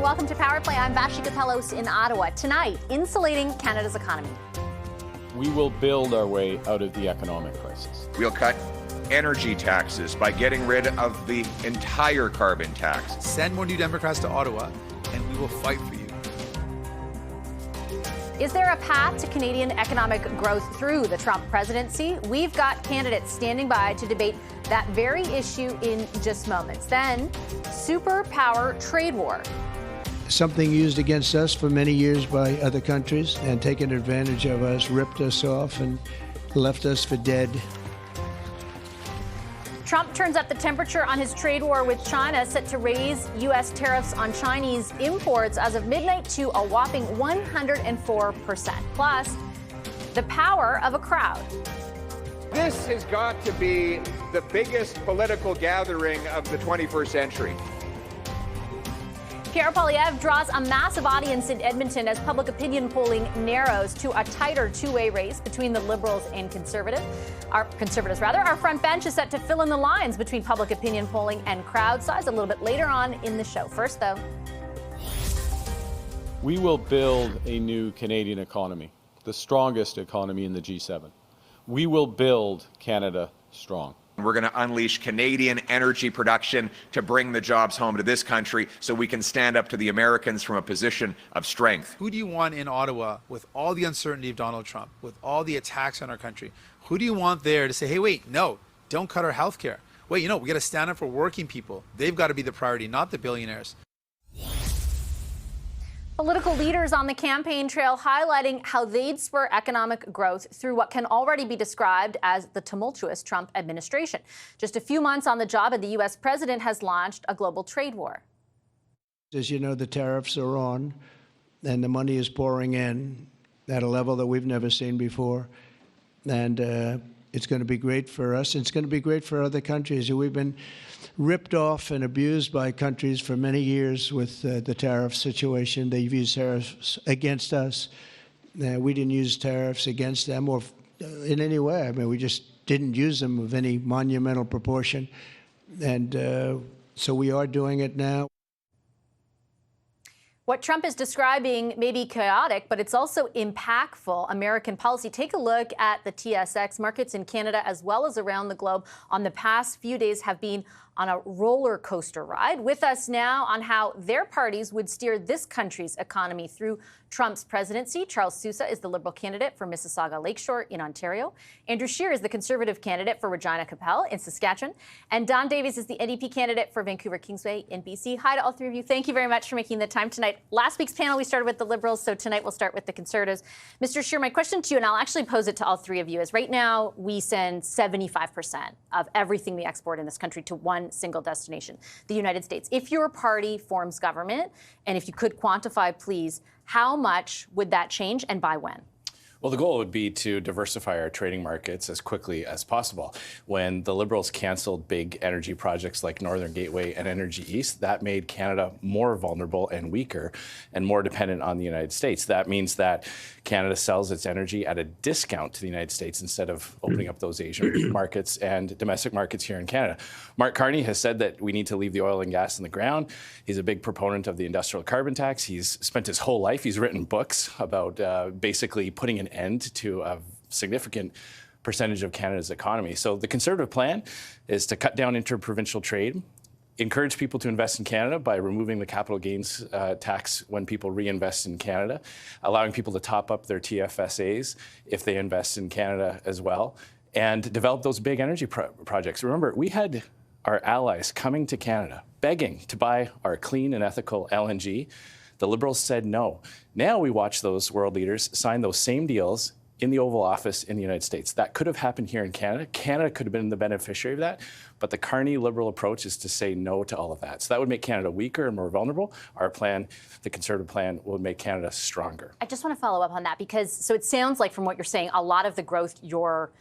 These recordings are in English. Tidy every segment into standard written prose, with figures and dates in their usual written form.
welcome to Power Play. I'm Vashi Kapelos in Ottawa. Tonight, insulating Canada's economy. We will build our way out of the economic crisis. We'll cut energy taxes by getting rid of the entire carbon tax. Send more New Democrats to Ottawa, and we will fight for you. Is there a path to Canadian economic growth through the Trump presidency? We've got candidates standing by to debate that very issue in just moments. Then, superpower trade war. Something used against us for many years by other countries and taken advantage of us, ripped us off and left us for dead. Trump turns up the temperature on his trade war with China, set to raise U.S. tariffs on Chinese imports as of midnight to a whopping 104%. Plus, the power of a crowd. This has got to be the biggest political gathering of the 21st century. Pierre Poilievre draws a massive audience in Edmonton as public opinion polling narrows to a tighter two-way race between the Liberals and Conservatives. Our front bench is set to fill in the lines between public opinion polling and crowd size a little bit later on in the show. First, though, We will build a new Canadian economy, the strongest economy in the G7. We will build Canada strong. We're going to unleash Canadian energy production to bring the jobs home to this country so we can stand up to the Americans from a position of strength. Who do you want in Ottawa with all the uncertainty of Donald Trump, with all the attacks on our country? Who do you want there to say, hey, wait, no, don't cut our health care. Wait, we got to stand up for working people. They've got to be the priority, not the billionaires. political leaders on the campaign trail highlighting how they'd spur economic growth through what can already be described as the tumultuous Trump administration. Just a few months on the job, and the U.S. president has launched a global trade war. As you know, the tariffs are on, and the money is pouring in at a level that we've never seen before. And it's going to be great for us. It's going to be great for other countries. We've been ripped off and abused by countries for many years with the tariff situation. They've used tariffs against us. We didn't use tariffs against them or in any way. I mean, we just didn't use them of any monumental proportion. And so we are doing it now. What Trump is describing may be chaotic, but it's also impactful American policy. Take a look at the TSX. Markets in Canada as well as around the globe on the past few days have been on a roller coaster ride. With us now on how their parties would steer this country's economy through Trump's presidency, Charles Sousa is the Liberal candidate for Mississauga Lakeshore in Ontario. Andrew Scheer is the Conservative candidate for Regina Capel in Saskatchewan. And Don Davies is the NDP candidate for Vancouver Kingsway in BC. Hi to all three of you. Thank you very much for making the time tonight. Last week's panel, we started with the Liberals, so tonight we'll start with the Conservatives. Mr. Scheer, my question to you, and I'll actually pose it to all three of you, is right now we send 75% of everything we export in this country to one single destination, the United States. If your party forms government, and if you could quantify, please, how much would that change and by when? Well, the goal would be to diversify our trading markets as quickly as possible. When the Liberals canceled big energy projects like Northern Gateway and Energy East, that made Canada more vulnerable and weaker and more dependent on the United States. That means that Canada sells its energy at a discount to the United States instead of opening up those Asian markets and domestic markets here in Canada. Mark Carney has said that we need to leave the oil and gas in the ground. He's a big proponent of the industrial carbon tax. He's spent his whole life, he's written books about basically putting an end to a significant percentage of Canada's economy. So the Conservative plan is to cut down interprovincial trade, encourage people to invest in Canada by removing the capital gains tax when people reinvest in Canada, allowing people to top up their TFSAs if they invest in Canada as well, and develop those big energy projects. Remember, we had our allies coming to Canada begging to buy our clean and ethical LNG. The Liberals said no. Now we watch those world leaders sign those same deals in the Oval Office in the United States. That could have happened here in Canada. Canada could have been the beneficiary of that. But the Carney Liberal approach is to say no to all of that. So that would make Canada weaker and more vulnerable. Our plan, the Conservative plan, would make Canada stronger. I just want to follow up on that because, so it sounds like from what you're saying, a lot of the growth your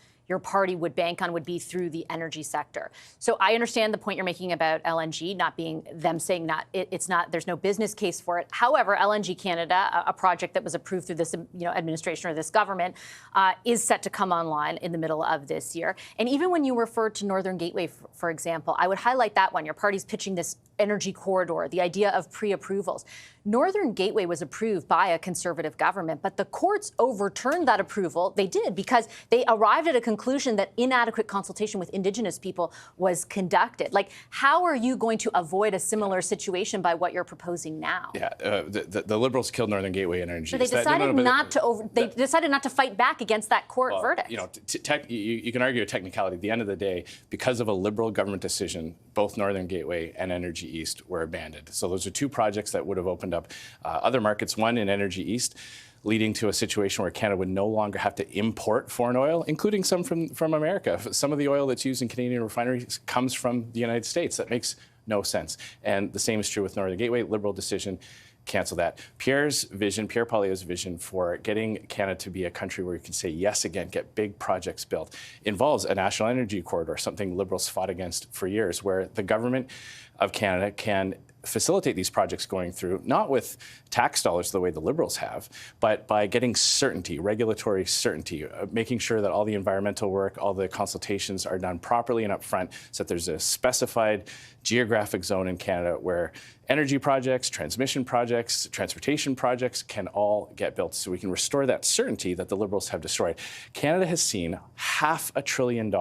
party would bank on would be through the energy sector. So I understand the point you're making about LNG not being them saying it's not, there's no business case for it. However, LNG Canada, a project that was approved through this administration or this government, is set to come online in the middle of this year. And even when you refer to Northern Gateway, for example, I would highlight that one. Your party's pitching this energy corridor, the idea of pre-approvals. Northern Gateway was approved by a conservative government, but the courts overturned that approval. They did because they arrived at a conclusion that inadequate consultation with Indigenous people was conducted. Like, how are you going to avoid a similar situation by what you're proposing now? Yeah, the Liberals killed Northern Gateway and Energy. So they decided they decided not to fight back against that court verdict. You know, you can argue a technicality. At the end of the day, because of a Liberal government decision, both Northern Gateway and Energy East were abandoned. So those are two projects that would have opened up other markets. One in Energy East, leading to a situation where Canada would no longer have to import foreign oil, including some from America. Some of the oil that's used in Canadian refineries comes from the United States. That makes no sense. And the same is true with Northern Gateway. Liberal decision, cancel that. Pierre Poilievre's vision for getting Canada to be a country where you can say yes again, get big projects built, involves a national energy corridor, something Liberals fought against for years, where the government of Canada can facilitate these projects going through, not with tax dollars the way the Liberals have, but by getting certainty, regulatory certainty, making sure that all the environmental work, all the consultations are done properly and upfront, so that there's a specified geographic zone in Canada where energy projects, transmission projects, transportation projects can all get built, so we can restore that certainty that the Liberals have destroyed. Canada has seen $500 billion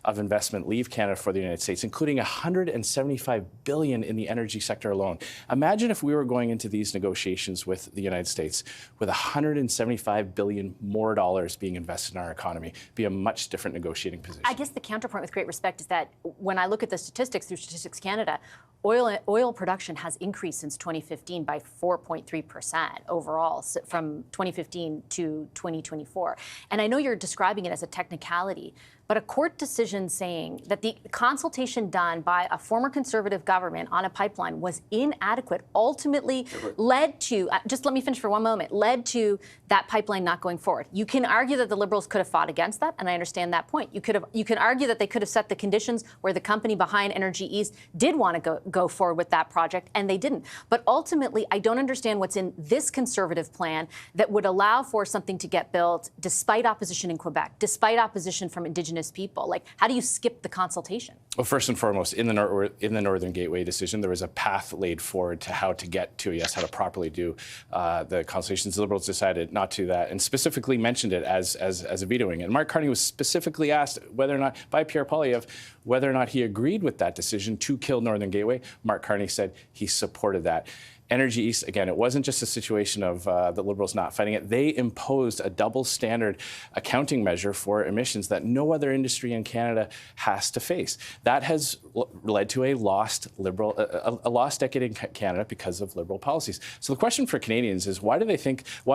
of investment leave Canada for the United States, including $175 billion in the energy sector alone. Imagine if we were going into these negotiations with the United States with $175 billion more dollars being invested in our economy. It'd be a much different negotiating position. I guess the counterpoint, with great respect, is that when I look at the statistics through Statistics Canada, oil production has increased since 2015 by 4.3% overall, so from 2015 to 2024. And I know you're describing it as a technicality, but a court decision saying that the consultation done by a former Conservative government on a pipeline was inadequate ultimately led to, just let me finish for one moment, led to that pipeline not going forward. You can argue that the Liberals could have fought against that, and I understand that point. You can argue that they could have set the conditions where the company behind Energy East did want to go forward with that project, and they didn't. But ultimately, I don't understand what's in this Conservative plan that would allow for something to get built despite opposition in Quebec, despite opposition from Indigenous people. Like, how do you skip the consultation? Well, first and foremost, in the Northern Gateway decision, there was a path laid forward to how to get to a yes, how to properly do the consultations. The Liberals decided not to that, and specifically mentioned it as a vetoing. And Mark Carney was specifically asked whether or not, by Pierre Poilievre, whether or not he agreed with that decision to kill Northern Gateway. Mark Carney said he supported that. Energy East, again, it wasn't just a situation of the Liberals not fighting it. They imposed a double standard accounting measure for emissions that no other industry in Canada has to face. That has led to a lost decade in Canada because of Liberal policies. So the question for Canadians is, why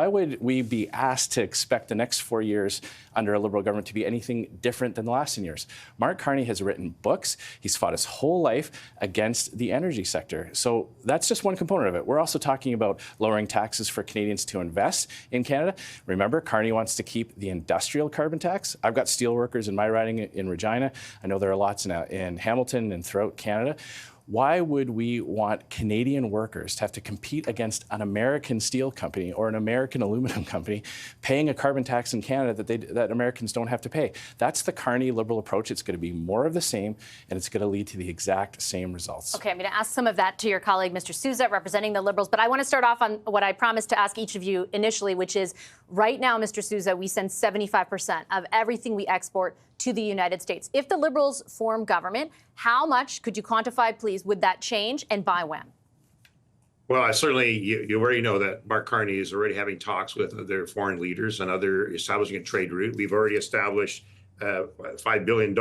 would we be asked to expect the next 4 years under a Liberal government to be anything different than the last 10 years? Mark Carney has written books. He's fought his whole life against the energy sector. So that's just one component of it. We're also talking about lowering taxes for Canadians to invest in Canada. Remember, Carney wants to keep the industrial carbon tax. I've got steelworkers in my riding in Regina. I know there are lots in Hamilton and throughout Canada. Why would we want Canadian workers to have to compete against an American steel company or an American aluminum company paying a carbon tax in Canada that Americans don't have to pay? That's the Carney Liberal approach. It's going to be more of the same, and it's going to lead to the exact same results. Okay, I'm going to ask some of that to your colleague, Mr. Sousa, representing the Liberals, but I want to start off on what I promised to ask each of you initially, which is right now, Mr. Sousa, we send 75% of everything we export to the United States. If the Liberals form government, how much, could you quantify, please, would that change, and by when? Well, I certainly, you already know that Mark Carney is already having talks with other foreign leaders and establishing a trade route. We've already established a $5 billion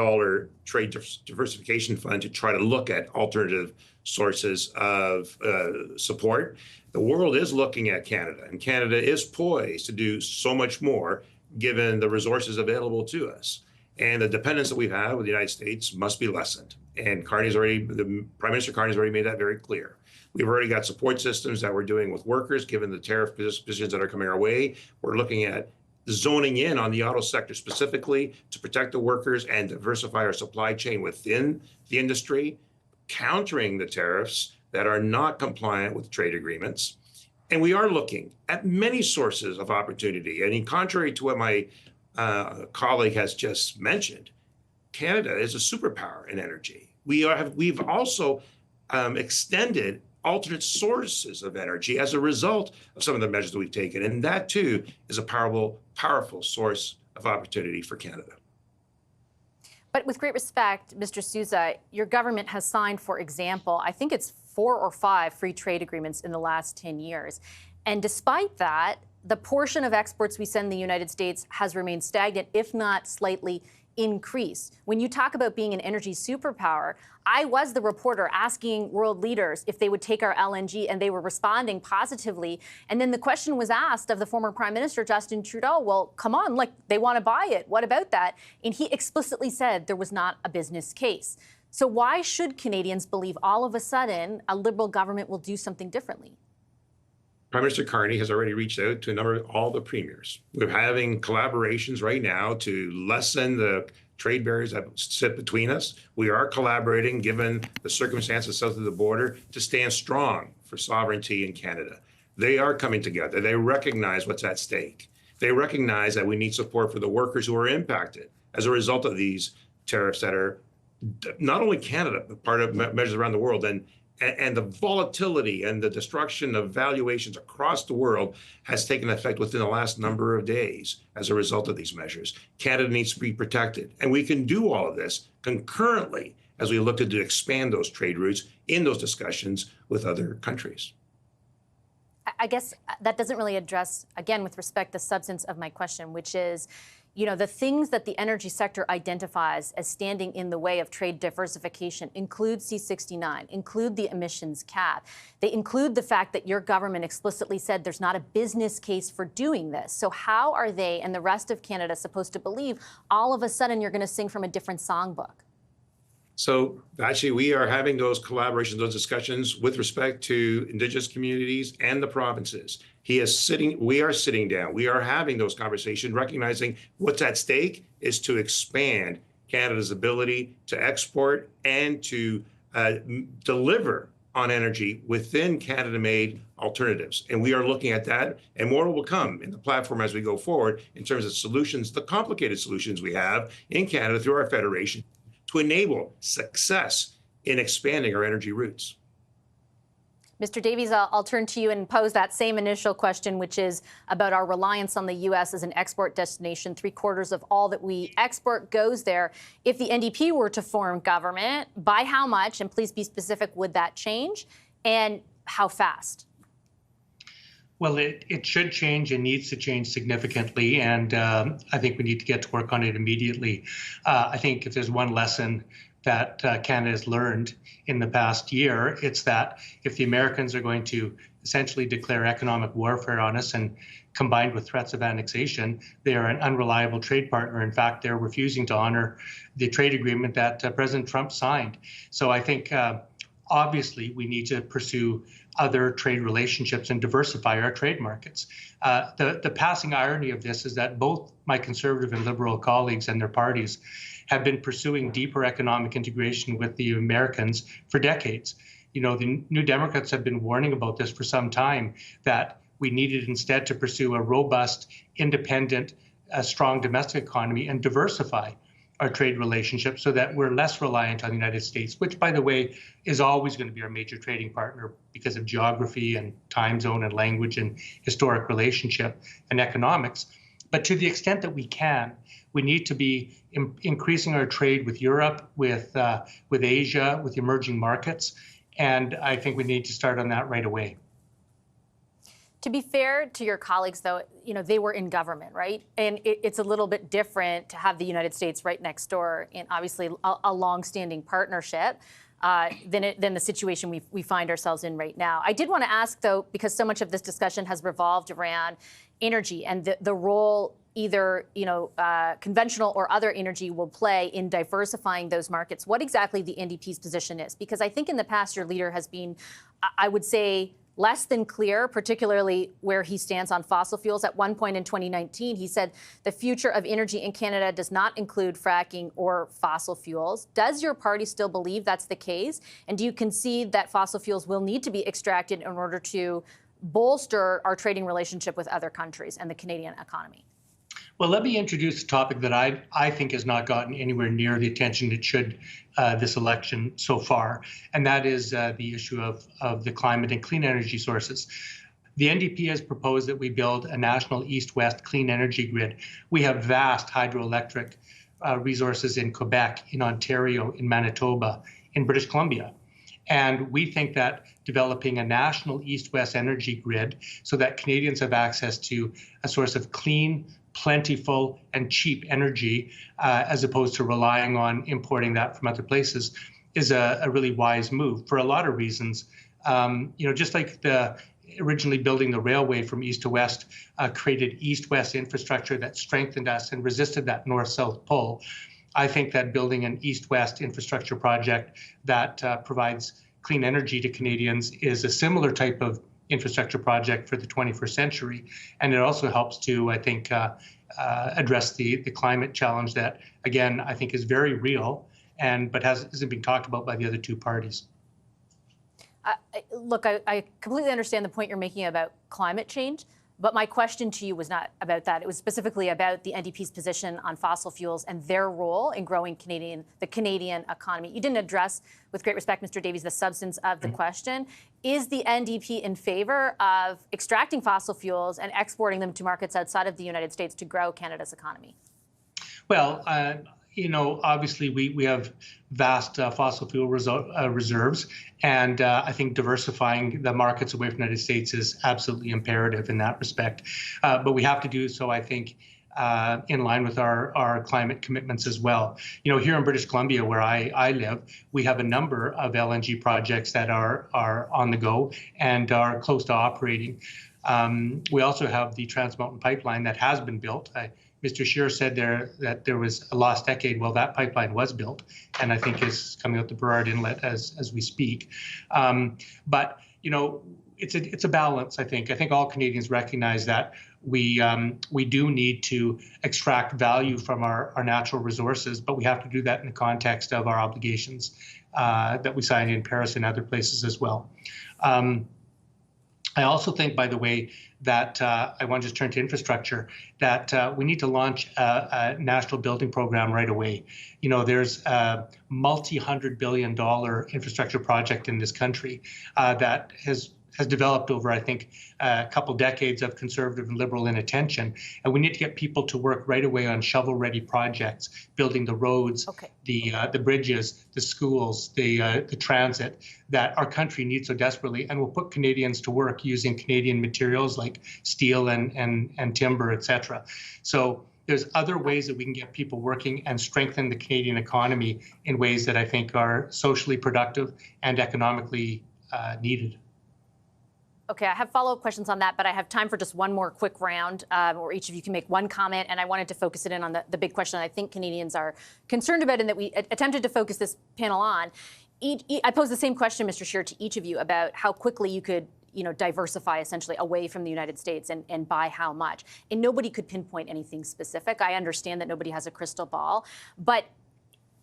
trade diversification fund to try to look at alternative sources of support. The world is looking at Canada, and Canada is poised to do so much more given the resources available to us. And the dependence that we've had with the United States must be lessened. And the Prime Minister Carney's already made that very clear. We've already got support systems that we're doing with workers, given the tariff positions that are coming our way. We're looking at zoning in on the auto sector specifically to protect the workers and diversify our supply chain within the industry, countering the tariffs that are not compliant with trade agreements. And we are looking at many sources of opportunity. And contrary to what my colleague has just mentioned, Canada is a superpower in energy. We've also extended alternate sources of energy as a result of some of the measures that we've taken. And that, too, is a powerful source of opportunity for Canada. But with great respect, Mr. Sousa, your government has signed, for example, I think it's 4 or 5 free trade agreements in the last 10 years. And despite that, the portion of exports we send in the United States has remained stagnant, if not slightly increased. When you talk about being an energy superpower, I was the reporter asking world leaders if they would take our LNG, and they were responding positively. And then the question was asked of the former Prime Minister, Justin Trudeau, well, come on, like, they want to buy it. What about that? And he explicitly said there was not a business case. So why should Canadians believe all of a sudden a Liberal government will do something differently? Prime Minister Carney has already reached out to a number of all the premiers. We're having collaborations right now to lessen the trade barriers that sit between us. We are collaborating, given the circumstances south of the border, to stand strong for sovereignty in Canada. They are coming together. They recognize what's at stake. They recognize that we need support for the workers who are impacted as a result of these tariffs that are not only Canada, but part of measures around the world. And the volatility and the destruction of valuations across the world has taken effect within the last number of days as a result of these measures. Canada needs to be protected. And we can do all of this concurrently as we look to expand those trade routes in those discussions with other countries. I guess that doesn't really address, again, with respect, the substance of my question, which is, you know, the things that the energy sector identifies as standing in the way of trade diversification include C-69, include the emissions cap. They include the fact that your government explicitly said there's not a business case for doing this. So how are they and the rest of Canada supposed to believe all of a sudden you're going to sing from a different songbook? So actually, we are having those collaborations, those discussions with respect to Indigenous communities and the provinces. We are sitting down. We are having those conversations, recognizing what's at stake is to expand Canada's ability to export and to deliver on energy within Canada-made alternatives. And we are looking at that, and more will come in the platform as we go forward in terms of solutions, the complicated solutions we have in Canada through our federation, to enable success in expanding our energy routes. Mr. Davies, I'll turn to you and pose that same initial question, which is about our reliance on the U.S. as an export destination. 3/4 of all that we export goes there. If the NDP were to form government, by how much, and please be specific, would that change, and how fast? Well, it should change and needs to change significantly, and I think we need to get to work on it immediately. I think if there's one lesson that Canada has learned in the past year, it's that if the Americans are going to essentially declare economic warfare on us, and combined with threats of annexation, they are an unreliable trade partner. In fact, they're refusing to honor the trade agreement that President Trump signed. So I think obviously we need to pursue other trade relationships and diversify our trade markets. The passing irony of this is that both my Conservative and Liberal colleagues and their parties have been pursuing deeper economic integration with the Americans for decades. You know, the New Democrats have been warning about this for some time, that we needed instead to pursue a robust, independent, strong domestic economy and diversify our trade relationships so that we're less reliant on the United States, which, by the way, is always going to be our major trading partner because of geography and time zone and language and historic relationship and economics. But to the extent that we can, we need to be increasing our trade with Europe, with Asia, with emerging markets. And I think we need to start on that right away. To be fair to your colleagues, though, you know, they were in government, right? And it's a little bit different to have the United States right next door in obviously a long-standing partnership than the situation we find ourselves in right now. I did want to ask, though, because so much of this discussion has revolved around energy and the role either, you know, conventional or other energy will play in diversifying those markets, what exactly the NDP's position is. Because I think in the past your leader has been, I would say, less than clear, particularly where he stands on fossil fuels. At one point in 2019, he said the future of energy in Canada does not include fracking or fossil fuels. Does your party still believe that's the case? And do you concede that fossil fuels will need to be extracted in order to bolster our trading relationship with other countries and the Canadian economy? Well, let me introduce a topic that I think has not gotten anywhere near the attention it should this election so far, and that is the issue of the climate and clean energy sources. The NDP has proposed that we build a national east-west clean energy grid. We have vast hydroelectric resources in Quebec, in Ontario, in Manitoba, in British Columbia. And we think that developing a national east-west energy grid so that Canadians have access to a source of clean, plentiful, and cheap energy, as opposed to relying on importing that from other places, is a really wise move for a lot of reasons. Just like originally building the railway from east to west created east-west infrastructure that strengthened us and resisted that north-south pull. I think that building an east-west infrastructure project that provides clean energy to Canadians is a similar type of infrastructure project for the 21st century. And it also helps to, I think, address the climate challenge that, again, I think is very real but hasn't been talked about by the other two parties. Look, I completely understand the point you're making about climate change, but my question to you was not about that. It was specifically about the NDP's position on fossil fuels and their role in growing the Canadian economy. You didn't address, with great respect, Mr. Davies, the substance of the question. Is the NDP in favor of extracting fossil fuels and exporting them to markets outside of the United States to grow Canada's economy? Well, obviously we have vast fossil fuel reserves, and I think diversifying the markets away from the United States is absolutely imperative in that respect. But we have to do so, I think, in line with our climate commitments as well. Here in British Columbia, where I live, we have a number of LNG projects that are on the go and are close to operating. We also have the Trans Mountain Pipeline that has been built. Mr. Scheer said that there was a lost decade. Well, that pipeline was built, and I think is coming out the Burrard Inlet as we speak. But it's a balance. I think all Canadians recognize that we do need to extract value from our natural resources, but we have to do that in the context of our obligations that we signed in Paris and other places as well. I also think, by the way, that I want to just turn to infrastructure, that we need to launch a national building program right away. There's a multi-$100 billion infrastructure project in this country that has developed over, I think, a couple decades of conservative and liberal inattention. And we need to get people to work right away on shovel-ready projects, building the roads, the bridges, the schools, the transit that our country needs so desperately, and will put Canadians to work using Canadian materials like steel and timber, et cetera. So there's other ways that we can get people working and strengthen the Canadian economy in ways that I think are socially productive and economically needed. Okay, I have follow-up questions on that, but I have time for just one more quick round where each of you can make one comment, and I wanted to focus it in on the big question that I think Canadians are concerned about and that we attempted to focus this panel on. I posed the same question, Mr. Scheer, to each of you about how quickly you could diversify essentially away from the United States and by how much. And nobody could pinpoint anything specific. I understand that nobody has a crystal ball, but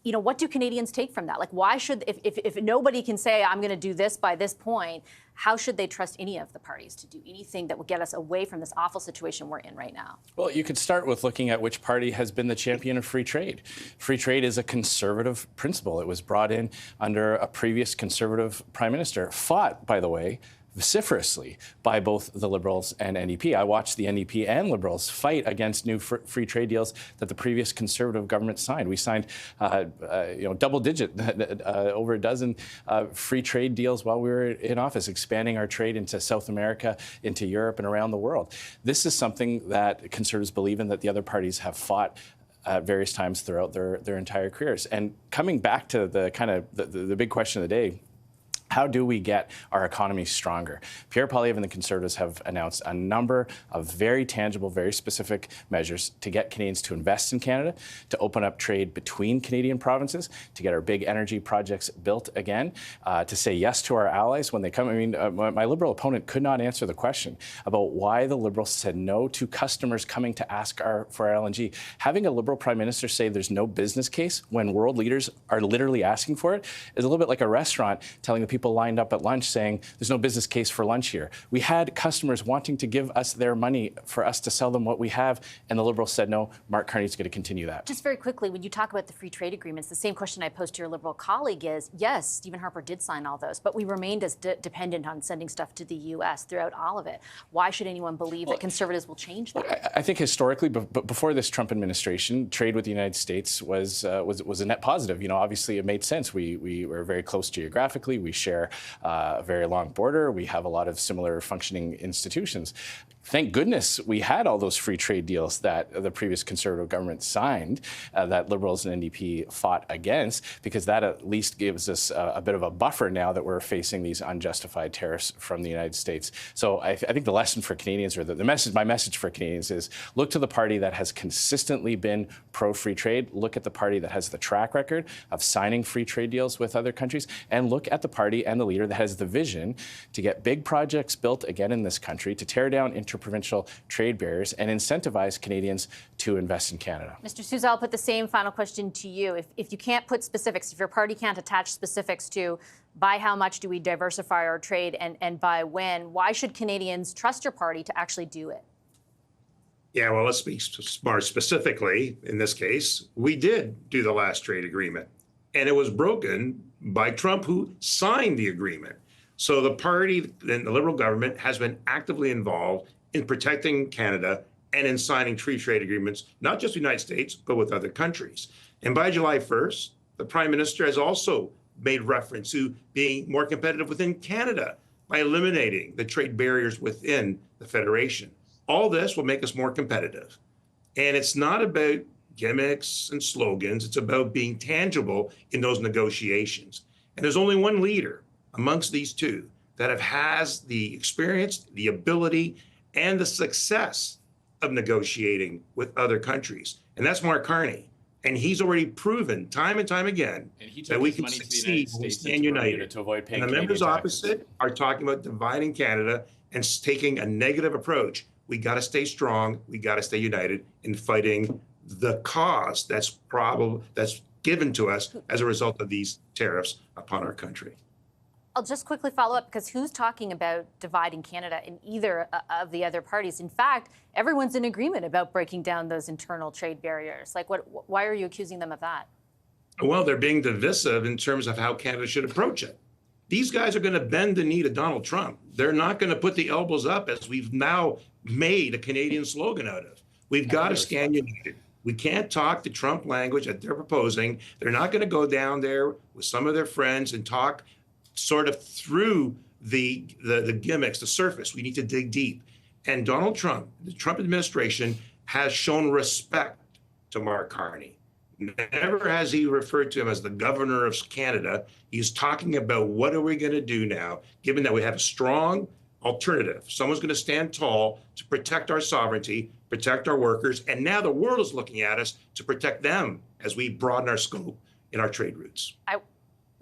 what do Canadians take from that? Like, why should, if nobody can say, I'm going to do this by this point, how should they trust any of the parties to do anything that will get us away from this awful situation we're in right now? Well, you could start with looking at which party has been the champion of free trade. Free trade is a conservative principle. It was brought in under a previous conservative prime minister, fought, by the way, vociferously by both the Liberals and NDP. I watched the NDP and Liberals fight against new free trade deals that the previous Conservative government signed. We signed, double-digit, over a dozen free trade deals while we were in office, expanding our trade into South America, into Europe, and around the world. This is something that Conservatives believe in, that the other parties have fought at various times throughout their entire careers. And coming back to the big question of the day, how do we get our economy stronger? Pierre Poilievre and the Conservatives have announced a number of very tangible, very specific measures to get Canadians to invest in Canada, to open up trade between Canadian provinces, to get our big energy projects built again, to say yes to our allies when they come. I mean, my Liberal opponent could not answer the question about why the Liberals said no to customers coming to ask for our LNG. Having a Liberal Prime Minister say there's no business case when world leaders are literally asking for it is a little bit like a restaurant telling the people people lined up at lunch saying there's no business case for lunch here. We had customers wanting to give us their money for us to sell them what we have, and the Liberals said no. Mark Carney's going to continue that. Just very quickly, when you talk about the free trade agreements, the same question I posed to your Liberal colleague is, yes, Stephen Harper did sign all those, but we remained as dependent on sending stuff to the U.S. throughout all of it. Why should anyone believe that Conservatives will change that? I think historically, but before this Trump administration, trade with the United States was a net positive. You know, obviously it made sense. We were very close geographically. We share a very long border. We have a lot of similar functioning institutions. Thank goodness we had all those free trade deals that the previous Conservative government signed, that Liberals and NDP fought against, because that at least gives us a bit of a buffer now that we're facing these unjustified tariffs from the United States. So I think the lesson for Canadians, or my message for Canadians is, look to the party that has consistently been pro-free trade, look at the party that has the track record of signing free trade deals with other countries, and look at the party and the leader that has the vision to get big projects built again in this country, to tear down interprovincial trade barriers and incentivize Canadians to invest in Canada. Mr. Sousa, I'll put the same final question to you. If you can't put specifics, if your party can't attach specifics to by how much do we diversify our trade and by when, why should Canadians trust your party to actually do it? Yeah, well, let's speak more specifically. In this case, we did do the last trade agreement, and it was broken by Trump, who signed the agreement. So the party and the Liberal government has been actively involved in protecting Canada and in signing free trade agreements, not just with the United States, but with other countries. And by July 1st, the Prime Minister has also made reference to being more competitive within Canada by eliminating the trade barriers within the Federation. All this will make us more competitive. And it's not about gimmicks and slogans. It's about being tangible in those negotiations. And there's only one leader amongst these two that has the experience, the ability, and the success of negotiating with other countries. And that's Mark Carney. And he's already proven time and time again that we can succeed when we stand united. To avoid paying and the members Canadian opposite are talking about dividing Canada and taking a negative approach. We got to stay strong. We got to stay united in fighting the cause that's given to us as a result of these tariffs upon our country. I'll just quickly follow up, because who's talking about dividing Canada in either of the other parties? In fact, everyone's in agreement about breaking down those internal trade barriers. Like, why are you accusing them of that? Well, they're being divisive in terms of how Canada should approach it. These guys are going to bend the knee to Donald Trump. They're not going to put the elbows up, as we've now made a Canadian slogan out of. We've got to stand united. We can't talk the Trump language that they're proposing. They're not going to go down there with some of their friends and talk sort of through the gimmicks, the surface. We need to dig deep. And Donald Trump, the Trump administration, has shown respect to Mark Carney. Never has he referred to him as the governor of Canada. He's talking about, what are we going to do now, given that we have a strong alternative. Someone's going to stand tall to protect our sovereignty, protect our workers, and now the world is looking at us to protect them as we broaden our scope in our trade routes.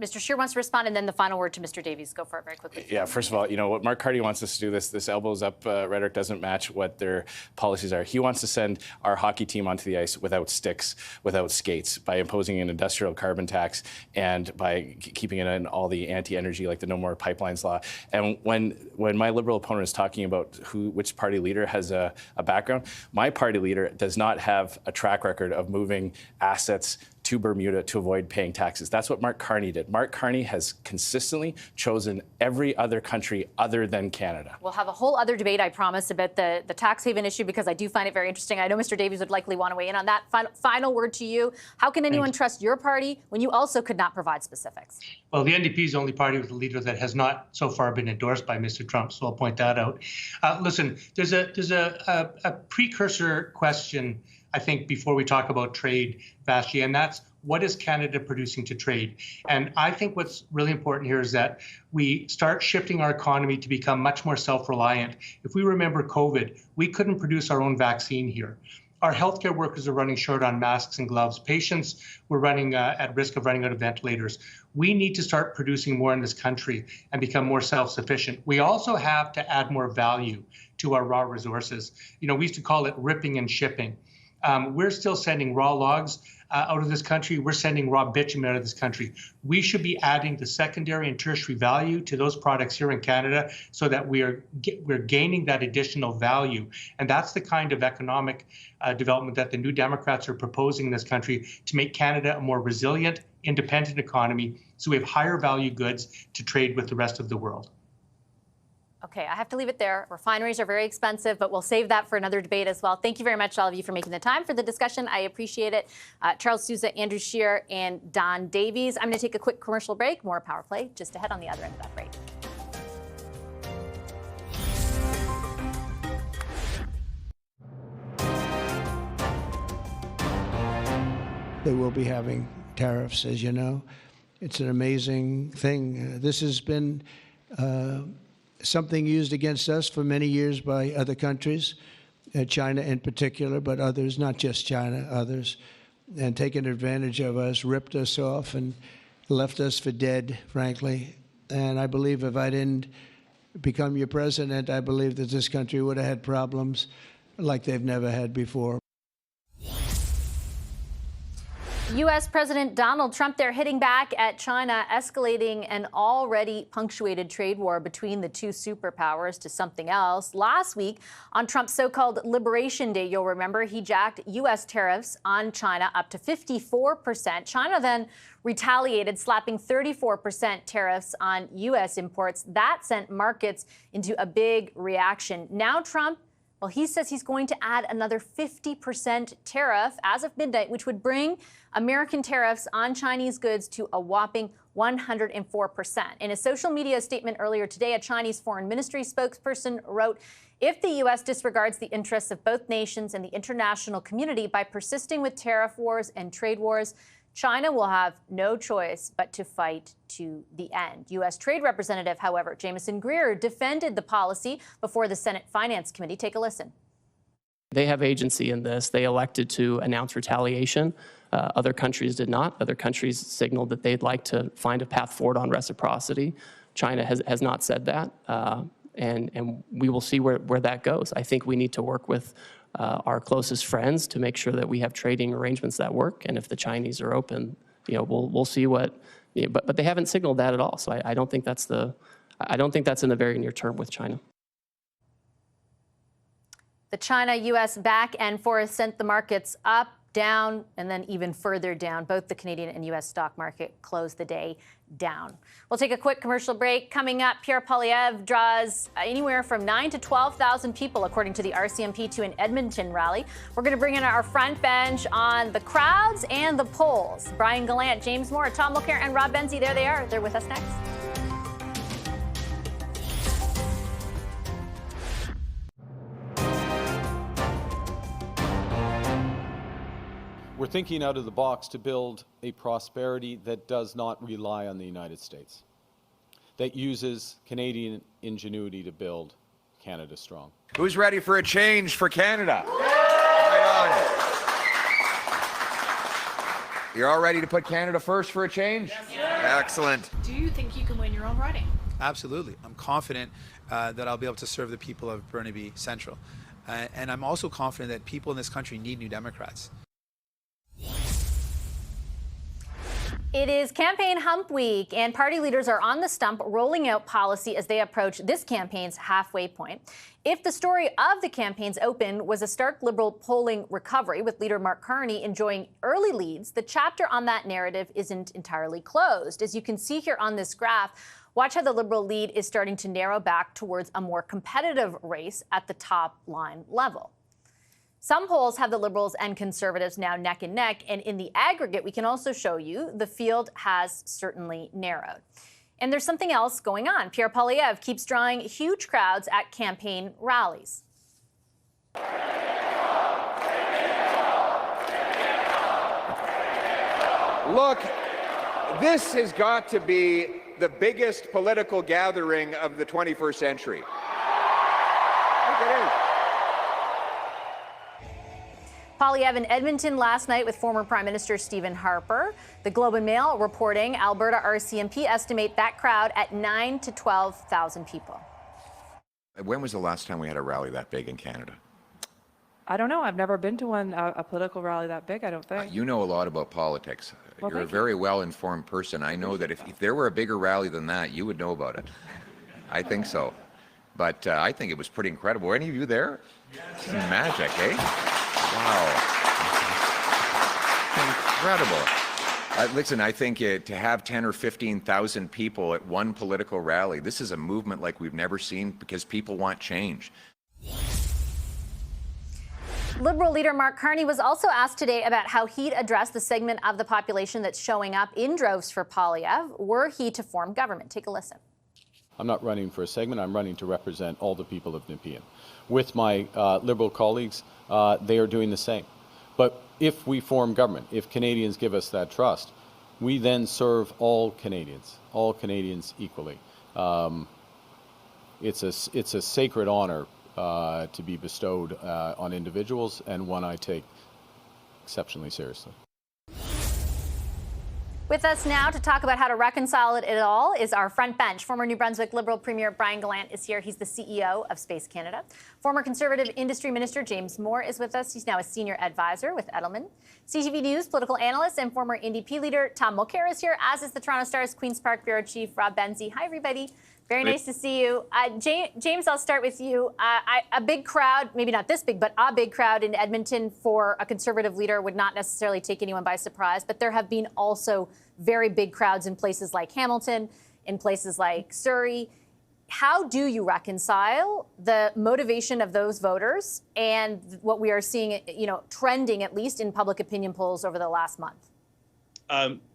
Mr. Scheer wants to respond, and then the final word to Mr. Davies. Go for it very quickly. Yeah, first of all, you know, what Mark Carney wants us to do, this elbows up rhetoric doesn't match what their policies are. He wants to send our hockey team onto the ice without sticks, without skates, by imposing an industrial carbon tax and by keeping it in all the anti-energy, like the No More Pipelines law. And when my Liberal opponent is talking about which party leader has a background, my party leader does not have a track record of moving assets to Bermuda to avoid paying taxes. That's what Mark Carney did. Mark Carney has consistently chosen every other country other than Canada. We'll have a whole other debate, I promise, about the tax haven issue, because I do find it very interesting. I know Mr. Davies would likely want to weigh in on that. Final word to you. How can anyone trust your party when you also could not provide specifics? Well, the NDP is the only party with a leader that has not so far been endorsed by Mr. Trump, so I'll point that out. Listen, there's a precursor question, I think, before we talk about trade, Vashti, and that's, what is Canada producing to trade? And I think what's really important here is that we start shifting our economy to become much more self-reliant. If we remember COVID, we couldn't produce our own vaccine here. Our healthcare workers are running short on masks and gloves. Patients were running at risk of running out of ventilators. We need to start producing more in this country and become more self-sufficient. We also have to add more value to our raw resources. You know, we used to call it ripping and shipping. We're still sending raw logs out of this country. We're sending raw bitumen out of this country. We should be adding the secondary and tertiary value to those products here in Canada so that we're gaining that additional value. And that's the kind of economic development that the New Democrats are proposing in this country to make Canada a more resilient, independent economy so we have higher value goods to trade with the rest of the world. Okay, I have to leave it there. Refineries are very expensive, but we'll save that for another debate as well. Thank you very much, all of you, for making the time for the discussion. I appreciate it. Charles Sousa, Andrew Scheer, and Don Davies. I'm going to take a quick commercial break. More Power Play just ahead on the other end of that break. They will be having tariffs, as you know. It's an amazing thing. This has been something used against us for many years by other countries, China in particular, but others, not just China, others, and taken advantage of us, ripped us off, and left us for dead, frankly. And I believe if I didn't become your president, I believe that this country would have had problems like they've never had before. U.S. President Donald Trump there hitting back at China, escalating an already punctuated trade war between the two superpowers to something else. Last week, on Trump's so-called Liberation Day, you'll remember, he jacked U.S. tariffs on China up to 54%. China then retaliated, slapping 34% tariffs on U.S. imports. That sent markets into a big reaction. Now Trump, well, he says he's going to add another 50% tariff as of midnight, which would bring American tariffs on Chinese goods to a whopping 104%. In a social media statement earlier today, a Chinese foreign ministry spokesperson wrote, "If the U.S. disregards the interests of both nations and the international community by persisting with tariff wars and trade wars, China will have no choice but to fight to the end." U.S. Trade Representative, however, Jamieson Greer, defended the policy before the Senate Finance Committee. Take a listen. They have agency in this. They elected to announce retaliation. Other countries did not. Other countries signaled that they'd like to find a path forward on reciprocity. China has not said that, and we will see where that goes. I think we need to work with our closest friends to make sure that we have trading arrangements that work. And if the Chinese are open, we'll see what. But they haven't signaled that at all. So I don't think that's in the very near term with China. The China-U.S. back and forth sent the markets up, down, and then even further down. Both the Canadian and U.S. stock market closed the day down. We'll take a quick commercial break. Coming up, Pierre Poilievre draws anywhere from 9,000 to 12,000 people, according to the RCMP, to an Edmonton rally. We're going to bring in our front bench on the crowds and the polls. Brian Gallant, James Moore, Tom Mulcair, and Rob Benzie. There they are. They're with us next. We're thinking out of the box to build a prosperity that does not rely on the United States, that uses Canadian ingenuity to build Canada strong. Who's ready for a change for Canada? Right on. You're all ready to put Canada first for a change? Yes. Excellent. Do you think you can win your own riding? Absolutely. I'm confident that I'll be able to serve the people of Burnaby Central. And I'm also confident that people in this country need New Democrats. It is campaign hump week, and party leaders are on the stump rolling out policy as they approach this campaign's halfway point. If the story of the campaign's open was a stark Liberal polling recovery, with leader Mark Carney enjoying early leads, the chapter on that narrative isn't entirely closed. As you can see here on this graph, watch how the Liberal lead is starting to narrow back towards a more competitive race at the top line level. Some polls have the Liberals and Conservatives now neck and neck, and in the aggregate, we can also show you the field has certainly narrowed. And there's something else going on. Pierre Poilievre keeps drawing huge crowds at campaign rallies. Look, this has got to be the biggest political gathering of the 21st century. Look, it is. Poilievre in Edmonton last night with former Prime Minister Stephen Harper. The Globe and Mail reporting Alberta RCMP estimate that crowd at 9,000 to 12,000 people. When was the last time we had a rally that big in Canada? I don't know. I've never been to one, a political rally that big, I don't think. You know a lot about politics. Well, You're a thank very well-informed person. I know that if there were a bigger rally than that, you would know about it. I think so. But I think it was pretty incredible. Were any of you there? Yes. Magic, eh? Wow. Incredible. Listen, I think to have 10 or 15,000 people at one political rally, this is a movement like we've never seen because people want change. Liberal leader Mark Carney was also asked today about how he'd address the segment of the population that's showing up in droves for Poilievre were he to form government. Take a listen. I'm not running for a segment. I'm running to represent all the people of Nepean. With my Liberal colleagues, they are doing the same. But if we form government, if Canadians give us that trust, we then serve all Canadians equally. It's a sacred honor to be bestowed on individuals, and one I take exceptionally seriously. With us now to talk about how to reconcile it all is our front bench. Former New Brunswick Liberal Premier Brian Gallant is here. He's the CEO of Space Canada. Former Conservative Industry Minister James Moore is with us. He's now a senior advisor with Edelman. CTV News political analyst and former NDP leader Tom Mulcair is here, as is the Toronto Star's Queen's Park Bureau Chief Rob Benzie. Hi, everybody. Very nice to see you. James, I'll start with you. A big crowd, maybe not this big, but a big crowd in Edmonton for a Conservative leader would not necessarily take anyone by surprise. But there have been also very big crowds in places like Hamilton, in places like Surrey. How do you reconcile the motivation of those voters and what we are seeing, trending at least in public opinion polls over the last month?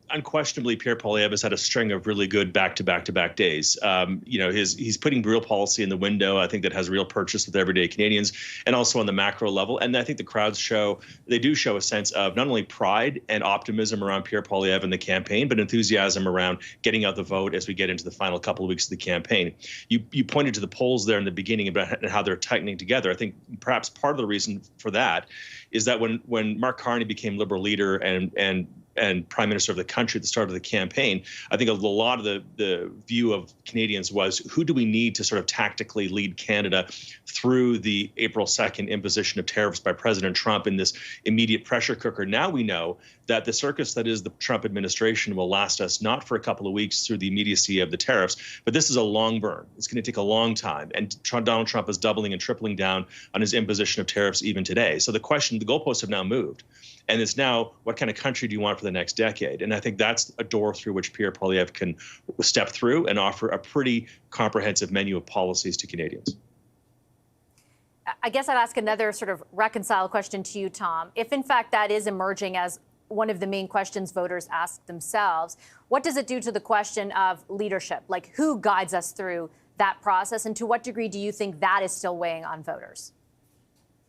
Unquestionably, Pierre Poilievre has had a string of really good back-to-back days. He's putting real policy in the window. I think that has real purchase with everyday Canadians, and also on the macro level. And I think the crowds show a sense of not only pride and optimism around Pierre Poilievre and the campaign, but enthusiasm around getting out the vote as we get into the final couple of weeks of the campaign. You pointed to the polls there in the beginning about how they're tightening together. I think perhaps part of the reason for that is that when Mark Carney became Liberal leader and Prime Minister of the country at the start of the campaign, I think a lot of the view of Canadians was, who do we need to sort of tactically lead Canada through the April 2nd imposition of tariffs by President Trump in this immediate pressure cooker? Now we know that the circus that is the Trump administration will last us not for a couple of weeks through the immediacy of the tariffs, but this is a long burn. It's going to take a long time. And Donald Trump is doubling and tripling down on his imposition of tariffs even today. So the goalposts have now moved. And it's now, what kind of country do you want for the next decade? And I think that's a door through which Pierre Poilievre can step through and offer a pretty comprehensive menu of policies to Canadians. I guess I'd ask another sort of reconcile question to you, Tom. If, in fact, that is emerging as one of the main questions voters ask themselves, what does it do to the question of leadership? Like, who guides us through that process? And to what degree do you think that is still weighing on voters?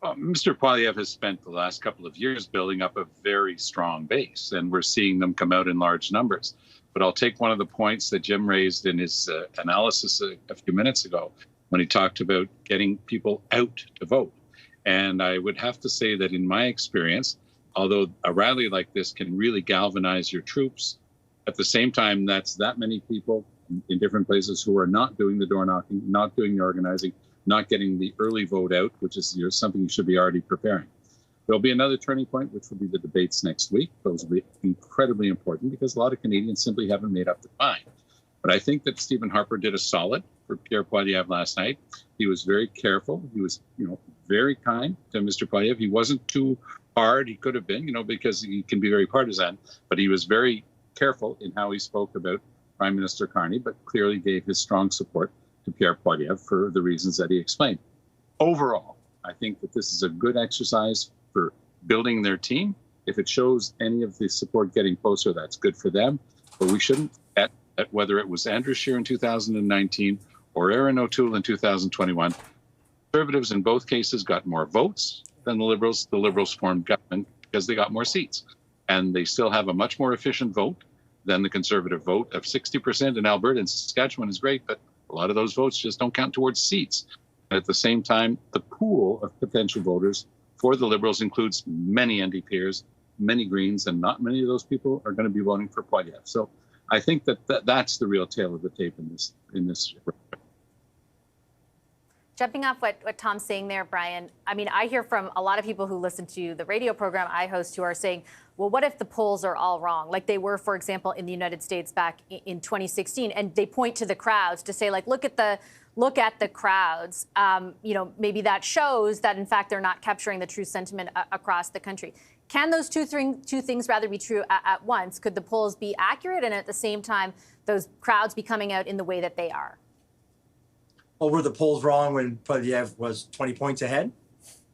Mr. Poilievre has spent the last couple of years building up a very strong base, and we're seeing them come out in large numbers. But I'll take one of the points that Jim raised in his analysis a few minutes ago when he talked about getting people out to vote. And I would have to say that in my experience, although a rally like this can really galvanize your troops, at the same time, that's that many people in different places who are not doing the door knocking, not doing the organizing, not getting the early vote out, which is something you should be already preparing. There'll be another turning point, which will be the debates next week. Those will be incredibly important because a lot of Canadians simply haven't made up their mind. But I think that Stephen Harper did a solid for Pierre Poilievre last night. He was very careful. He was, very kind to Mr. Poilievre. He wasn't too hard. He could have been, because he can be very partisan, but he was very careful in how he spoke about Prime Minister Carney, but clearly gave his strong support to Pierre Poilievre for the reasons that he explained. Overall, I think that this is a good exercise for building their team. If it shows any of the support getting closer, that's good for them. But we shouldn't forget that whether it was Andrew Scheer in 2019 or Erin O'Toole in 2021, Conservatives in both cases got more votes than the Liberals. The Liberals formed government because they got more seats. And they still have a much more efficient vote than the Conservative vote of 60% in Alberta and Saskatchewan is great, but a lot of those votes just don't count towards seats. And at the same time, the pool of potential voters for the Liberals includes many NDPers, many Greens, and not many of those people are going to be voting for Poilievre. So I think that's the real tale of the tape in this. Jumping off what Tom's saying there, Brian, I mean, I hear from a lot of people who listen to the radio program I host who are saying, well, what if the polls are all wrong? Like they were, for example, in the United States back in 2016, and they point to the crowds to say, like, look at the crowds. Maybe that shows that, in fact, they're not capturing the true sentiment across the country. Can those two things rather be true at once? Could the polls be accurate and at the same time those crowds be coming out in the way that they are? Well, were the polls wrong when Poilievre was 20 points ahead?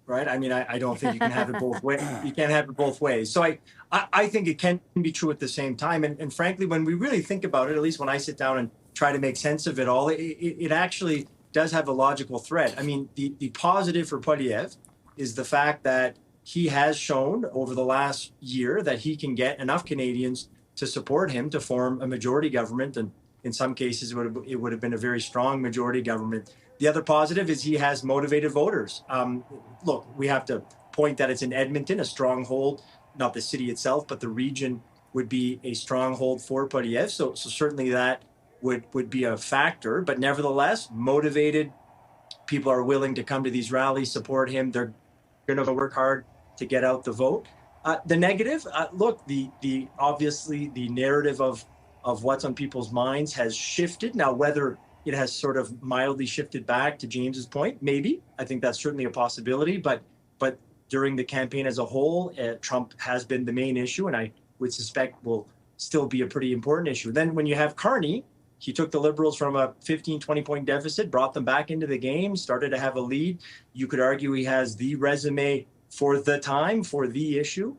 Right? I mean, I don't think you can have it both ways. You can't have it both ways. So I think it can be true at the same time. And frankly, when we really think about it, at least when I sit down and try to make sense of it all, it actually does have a logical thread. I mean, the positive for Poilievre is the fact that he has shown over the last year that he can get enough Canadians to support him to form a majority government. And in some cases, it would have been a very strong majority government. The other positive is he has motivated voters. Look, we have to point that it's in Edmonton, a stronghold, not the city itself, but the region would be a stronghold for Poilievre. So certainly that would be a factor. But nevertheless, motivated people are willing to come to these rallies, support him. They're going to work hard to get out the vote. The negative, look, the obviously the narrative of what's on people's minds has shifted. Now, whether it has sort of mildly shifted back to James's point, maybe. I think that's certainly a possibility. But during the campaign as a whole, Trump has been the main issue, and I would suspect will still be a pretty important issue. Then when you have Carney, he took the Liberals from a 15, 20-point deficit, brought them back into the game, started to have a lead. You could argue he has the resume for the time, for the issue.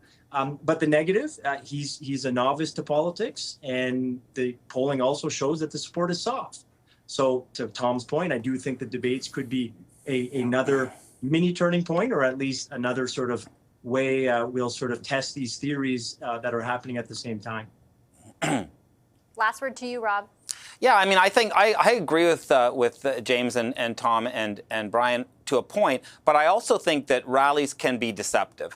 But the negative, he's a novice to politics, and the polling also shows that the support is soft. So to Tom's point, I do think the debates could be another mini turning point, or at least another sort of way we'll sort of test these theories that are happening at the same time. Last word to you, Rob. Yeah, I mean, I think I agree with James and Tom and Brian to a point, but I also think that rallies can be deceptive.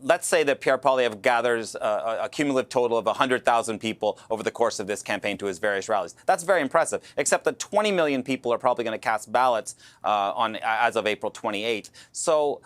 Let's say that Pierre Poilievre gathers a cumulative total of 100,000 people over the course of this campaign to his various rallies. That's very impressive, except that 20 million people are probably going to cast ballots as of April 28th. So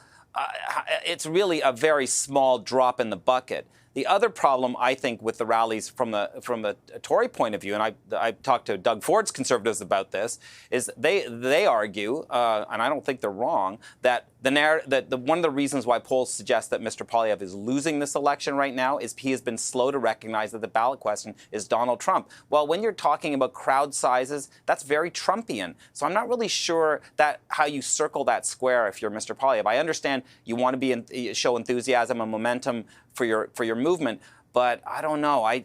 it's really a very small drop in the bucket. The other problem, I think, with the rallies from a Tory point of view, and I talked to Doug Ford's Conservatives about this, is they argue, and I don't think they're wrong, that one of the reasons why polls suggest that Mr. Poilievre is losing this election right now is he has been slow to recognize that the ballot question is Donald Trump. Well, when you're talking about crowd sizes, that's very Trumpian. So I'm not really sure that how you circle that square if you're Mr. Poilievre. I understand you want to show enthusiasm and momentum for your movement, but I don't know. I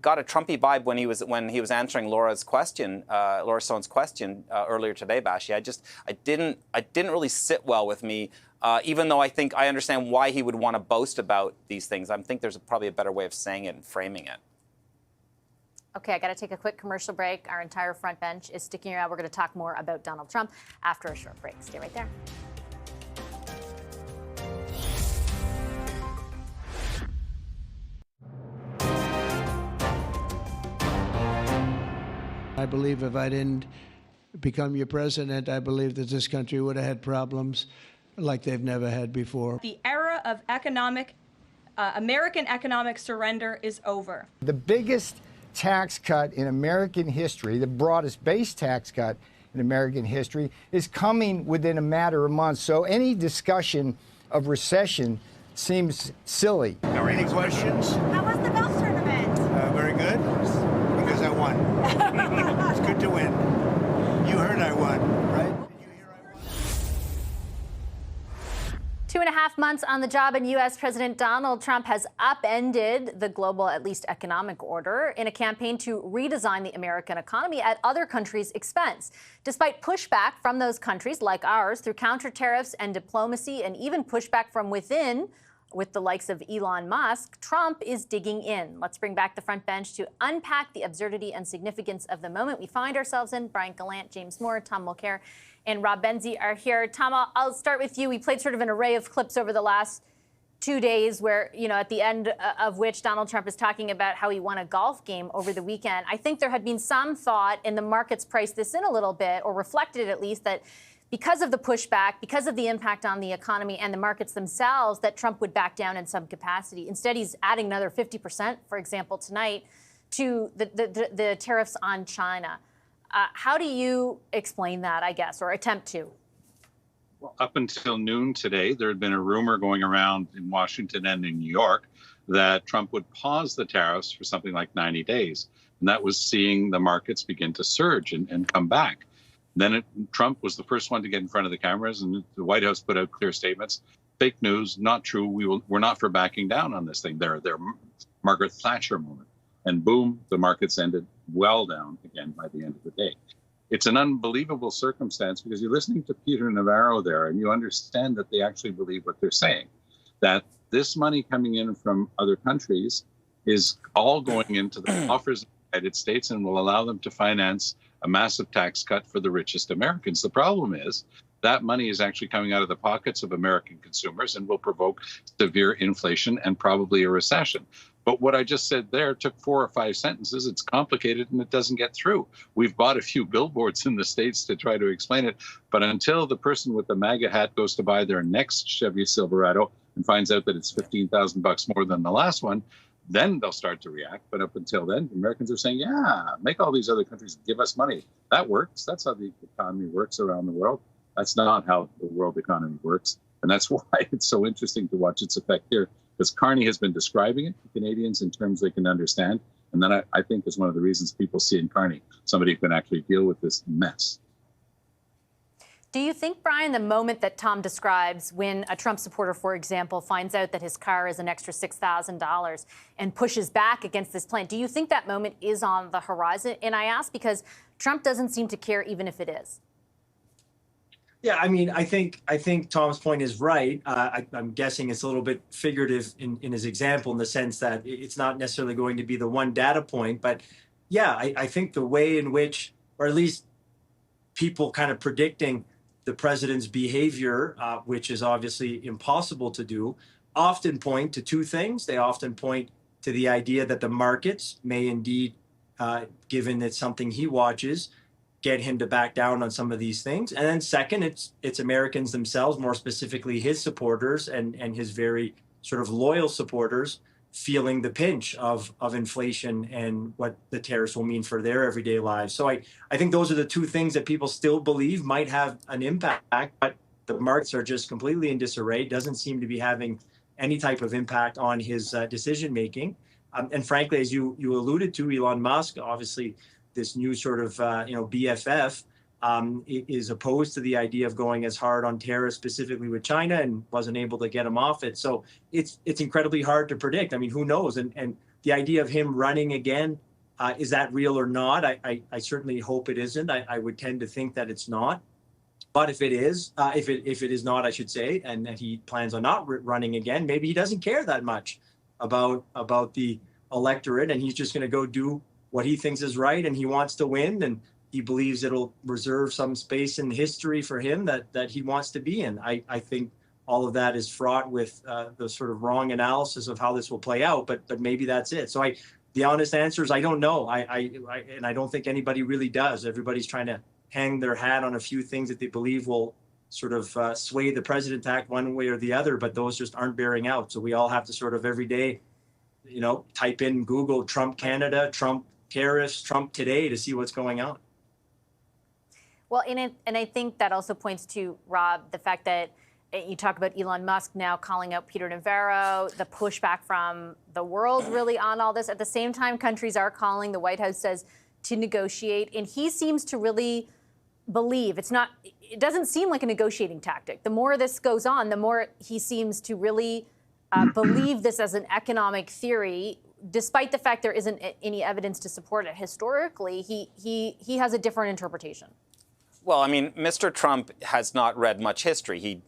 got a Trumpy vibe when he was answering Laura Stone's question earlier today, Bashi. I didn't really sit well with me, even though I understand why he would want to boast about these things. I think there's probably a better way of saying it and framing it. Okay, I got to take a quick commercial break. Our entire front bench is sticking around. We're going to talk more about Donald Trump after a short break. Stay right there. I believe if I didn't become your president, I believe that this country would have had problems like they've never had before. The era of American economic surrender is over. The biggest tax cut in American history, the broadest base tax cut in American history, is coming within a matter of months. So any discussion of recession seems silly. Any questions? How was the golf tournament? Very good, because I won. It's good to win. You heard I won, right? 2.5 months on the job, and U.S. President Donald Trump has upended the global, at least economic order, in a campaign to redesign the American economy at other countries' expense. Despite pushback from those countries, like ours, through counter tariffs and diplomacy, and even pushback from within, with the likes of Elon Musk, Trump is digging in. Let's bring back the front bench to unpack the absurdity and significance of the moment we find ourselves in. Brian Gallant, James Moore, Tom Mulcair, and Rob Benzie are here. Tom, I'll start with you. We played sort of an array of clips over the last 2 days where, at the end of which Donald Trump is talking about how he won a golf game over the weekend. I think there had been some thought, and the markets priced this in a little bit, or reflected at least, that because of the pushback, because of the impact on the economy and the markets themselves, that Trump would back down in some capacity. Instead, he's adding another 50%, for example, tonight to the tariffs on China. How do you explain that, I guess, or attempt to? Well, up until noon today, there had been a rumor going around in Washington and in New York that Trump would pause the tariffs for something like 90 days. And that was seeing the markets begin to surge and come back. Then Trump was the first one to get in front of the cameras, and the White House put out clear statements. Fake news, not true. We're not for backing down on this thing. They're Margaret Thatcher moment. And boom, the markets ended well down again by the end of the day. It's an unbelievable circumstance because you're listening to Peter Navarro there, and you understand that they actually believe what they're saying, that this money coming in from other countries is all going into the coffers of the United States and will allow them to finance a massive tax cut for the richest Americans. The problem is that money is actually coming out of the pockets of American consumers and will provoke severe inflation and probably a recession. But what I just said there took 4 or 5 sentences. It's complicated and it doesn't get through. We've bought a few billboards in the States to try to explain it. But until the person with the MAGA hat goes to buy their next Chevy Silverado and finds out that it's $15,000 more than the last one, then they'll start to react. But up until then, Americans are saying, yeah, make all these other countries give us money. That works. That's how the economy works around the world. That's not how the world economy works. And that's why it's so interesting to watch its effect here, because Carney has been describing it to Canadians in terms they can understand. And then I think is one of the reasons people see in Carney somebody who can actually deal with this mess. Do you think, Brian, the moment that Tom describes when a Trump supporter, for example, finds out that his car is an extra $6,000 and pushes back against this plan, do you think that moment is on the horizon? And I ask because Trump doesn't seem to care even if it is. Yeah, I mean, I think Tom's point is right. I'm guessing it's a little bit figurative in his example, in the sense that it's not necessarily going to be the one data point. But yeah, I think the way in which, or at least people kind of predicting the president's behavior, which is obviously impossible to do, often point to two things. They often point to the idea that the markets may indeed, given it's something he watches, get him to back down on some of these things. And then second, it's Americans themselves, more specifically his supporters and his very sort of loyal supporters, feeling the pinch of inflation and what the tariffs will mean for their everyday lives. So I think those are the two things that people still believe might have an impact, but the markets are just completely in disarray. Doesn't seem to be having any type of impact on his decision making. And frankly, as you alluded to, Elon Musk, obviously this new sort of BFF, is opposed to the idea of going as hard on tariffs specifically with China and wasn't able to get him off it. So it's incredibly hard to predict. I mean, who knows? And the idea of him running again, is that real or not? I certainly hope it isn't. I would tend to think that it's not. But if it is, if it is not, I should say, and that he plans on not running again, maybe he doesn't care that much about the electorate, and he's just going to go do what he thinks is right, and he wants to win, and he believes it'll reserve some space in history for him that he wants to be in. I think all of that is fraught with the sort of wrong analysis of how this will play out, but maybe that's it. So the honest answer is I don't know. And I don't think anybody really does. Everybody's trying to hang their hat on a few things that they believe will sort of sway the president act one way or the other, but those just aren't bearing out. So we all have to sort of every day, type in Google Trump Canada, Trump tariffs, Trump today to see what's going on. Well, and I think that also points to, Rob, the fact that you talk about Elon Musk now calling out Peter Navarro, the pushback from the world really on all this. At the same time, countries are calling, the White House says, to negotiate. And he seems to really believe it doesn't seem like a negotiating tactic. The more this goes on, the more he seems to really believe this as an economic theory, despite the fact there isn't any evidence to support it. Historically, he has a different interpretation. Well, I mean, Mr. Trump has not read much history. He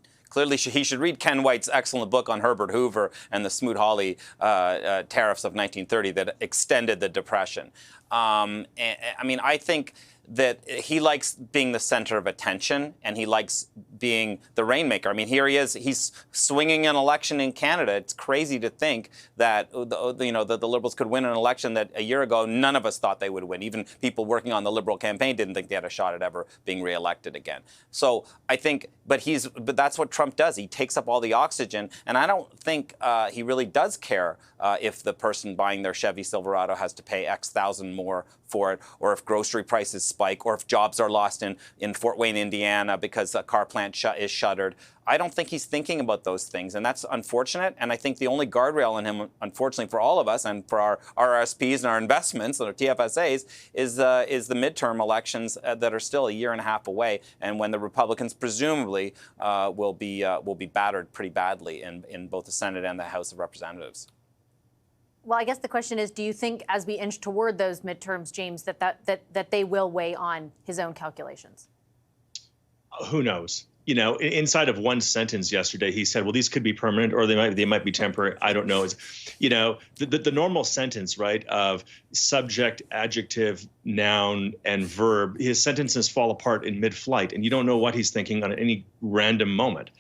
should read Ken White's excellent book on Herbert Hoover and the Smoot-Hawley tariffs of 1930 that extended the Depression. I mean, I think that he likes being the center of attention, and he likes being the rainmaker. I mean, here he is. He's swinging an election in Canada. It's crazy to think that the Liberals could win an election that a year ago none of us thought they would win. Even people working on the Liberal campaign didn't think they had a shot at ever being reelected again. So I think, but that's what Trump does. He takes up all the oxygen, and I don't think he really does care if the person buying their Chevy Silverado has to pay X thousand more for it, or if grocery prices spike, or if jobs are lost in Fort Wayne, Indiana, because a car plant is shuttered. I don't think he's thinking about those things, and that's unfortunate. And I think the only guardrail in him, unfortunately for all of us and for our RRSPs and our investments and our TFSAs, is the midterm elections that are still a year and a half away, and when the Republicans presumably will be battered pretty badly in both the Senate and the House of Representatives. Well, I guess the question is, do you think as we inch toward those midterms, James, that they will weigh on his own calculations? Who knows? You know, inside of one sentence yesterday, he said, well, these could be permanent or they might be temporary. I don't know. It's, you know, the normal sentence, right, of subject, adjective, noun, and verb, his sentences fall apart in mid-flight, and you don't know what he's thinking on any random moment.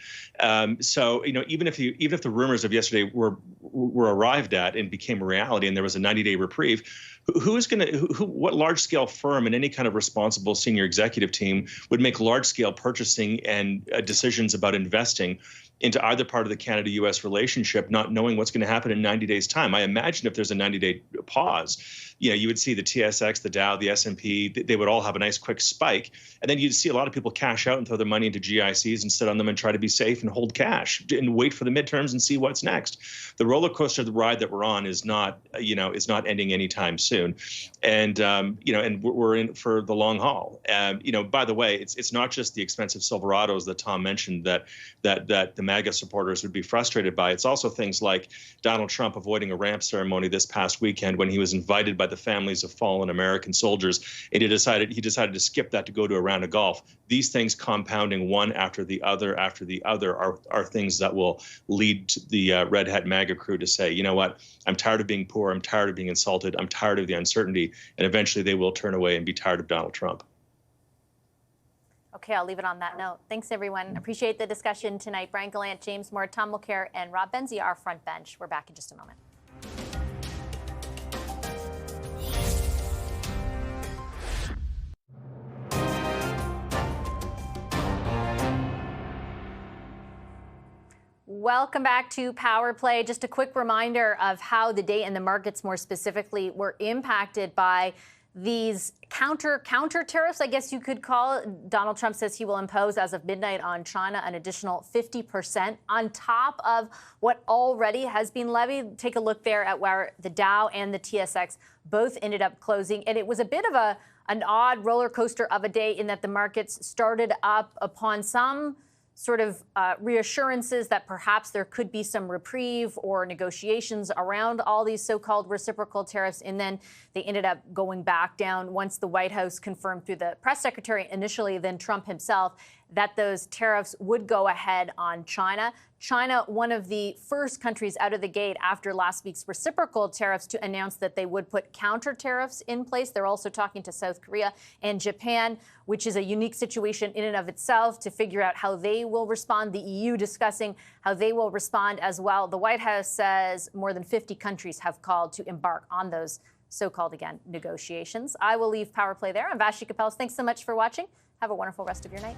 So, you know, even if the rumors of yesterday were arrived at and became a reality, and there was a 90-day reprieve, what large-scale firm and any kind of responsible senior executive team would make large-scale purchasing and decisions about investing into either part of the Canada-U.S. relationship, not knowing what's going to happen in 90 days' time? I imagine if there's a 90-day pause, you know, you would see the TSX, the Dow, the S&P, they would all have a nice quick spike, and then you'd see a lot of people cash out and throw their money into GICs and sit on them and try to be safe and hold cash and wait for the midterms and see what's next. The roller coaster ride that we're on is not ending anytime soon, and and we're in for the long haul. By the way, it's not just the expensive Silverados that Tom mentioned that the MAGA supporters would be frustrated by. It's also things like Donald Trump avoiding a ramp ceremony this past weekend when he was invited by the families of fallen American soldiers, and he decided to skip that to go to a round of golf. These things compounding one after the other are things that will lead to the Red Hat MAGA crew to say, you know what, I'm tired of being poor, I'm tired of being insulted, I'm tired of the uncertainty, and eventually they will turn away and be tired of Donald Trump. Okay, I'll leave it on that note. Thanks, everyone. Appreciate the discussion tonight. Brian Gallant, James Moore, Tom Mulcair, and Rob Benzia, our front bench. We're back in just a moment. Welcome back to Power Play. Just a quick reminder of how the day and the markets more specifically were impacted by these counter tariffs, I guess you could call it. Donald Trump says he will impose as of midnight on China an additional 50% on top of what already has been levied. Take a look there at where the Dow and the TSX both ended up closing. And it was a bit of an odd roller coaster of a day in that the markets started up upon some sort of reassurances that perhaps there could be some reprieve or negotiations around all these so-called reciprocal tariffs. And then they ended up going back down once the White House confirmed through the press secretary initially, then Trump himself, that those tariffs would go ahead on China. China, one of the first countries out of the gate after last week's reciprocal tariffs to announce that they would put counter tariffs in place. They're also talking to South Korea and Japan, which is a unique situation in and of itself to figure out how they will respond. The EU discussing how they will respond as well. The White House says more than 50 countries have called to embark on those so-called, again, negotiations. I will leave Power Play there. I'm Vashi Kapels. Thanks so much for watching. Have a wonderful rest of your night.